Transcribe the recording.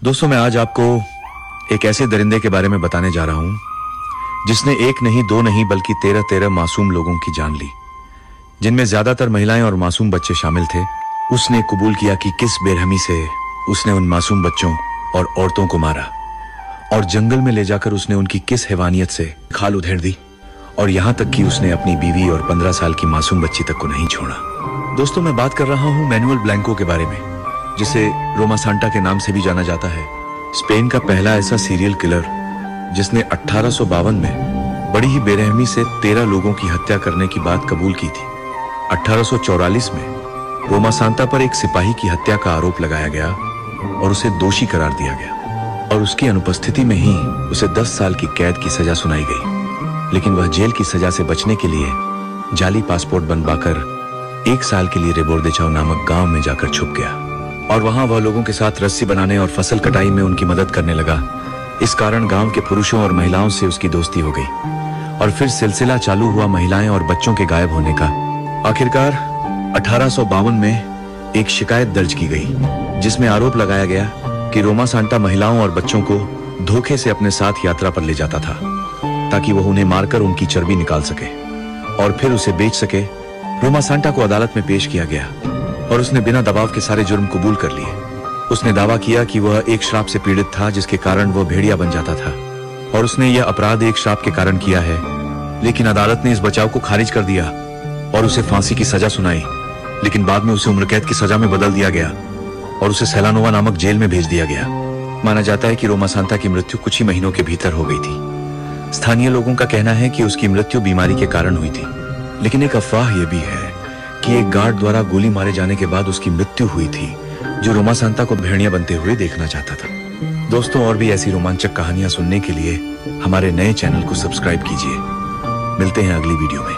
दोस्तों, मैं आज आपको एक ऐसे दरिंदे के बारे में बताने जा रहा हूं जिसने एक नहीं, दो नहीं, बल्कि 13 मासूम लोगों की जान ली, जिनमें ज्यादातर महिलाएं और मासूम बच्चे शामिल थे। उसने कबूल किया कि किस बेरहमी से उसने उन मासूम बच्चों और औरतों को मारा, और जंगल में ले जाकर उसने उनकी किस हैवानियत से खाल उधेड़ दी, और यहां तक कि उसने अपनी बीवी और 15 साल की मासूम बच्ची तक को नहीं छोड़ा। दोस्तों, मैं बात कर रहा हूं मैनुअल ब्लैंको के बारे में, जिसे रोमा सांटा के नाम से भी जाना जाता है। स्पेन का पहला ऐसा सीरियल किलर जिसने 1852 में बड़ी ही बेरहमी से 13 लोगों की हत्या करने की बात कबूल की थी। 1844 में रोमा सांता पर एक सिपाही की हत्या का आरोप लगाया गया और उसे दोषी करार दिया गया, और उसकी अनुपस्थिति में ही उसे 10 साल की कैद की सजा सुनाई गई। लेकिन वह जेल की सजा से बचने के लिए जाली पासपोर्ट बनवाकर 1 साल के लिए रेबोर्देचाओ नामक गांव में जाकर छुप गया, और वहां वह लोगों के साथ रस्सी बनाने और फसल कटाई में उनकी मदद करने लगा। इस कारण गांव के पुरुषों और महिलाओं से उसकी दोस्ती हो गई, और फिर सिलसिला चालू हुआ महिलाएं और बच्चों के गायब होने का। आखिरकार 1852 में एक शिकायत दर्ज की गई, जिसमें आरोप लगाया गया कि रोमा सांटा महिलाओं और बच्चों को धोखे से अपने साथ यात्रा पर ले जाता था, ताकि वह उन्हें मारकर उनकी चर्बी निकाल सके और फिर उसे बेच सके। रोमा सांटा को अदालत में पेश किया गया और उसने बिना दबाव के सारे जुर्म कबूल कर लिए। उसने दावा किया कि वह एक श्राप से पीड़ित था, जिसके कारण वह भेड़िया बन जाता था, और उसने यह अपराध एक श्राप के कारण किया है। लेकिन अदालत ने इस बचाव को खारिज कर दिया और उसे फांसी की सजा सुनाई। लेकिन बाद में उसे उम्र कैद की सजा में बदल दिया गया और उसे सेलानोवा नामक जेल में भेज दिया गया। माना जाता है कि रोमा सांता की मृत्यु कुछ ही महीनों के भीतर हो गई थी। स्थानीय लोगों का कहना है कि उसकी मृत्यु बीमारी के कारण हुई थी, लेकिन एक अफवाह यह भी है कि एक गार्ड द्वारा गोली मारे जाने के बाद उसकी मृत्यु हुई थी, जो रोमा सांता को भेड़िया बनते हुए देखना चाहता था। दोस्तों, और भी ऐसी रोमांचक कहानियां सुनने के लिए हमारे नए चैनल को सब्सक्राइब कीजिए। मिलते हैं अगली वीडियो में।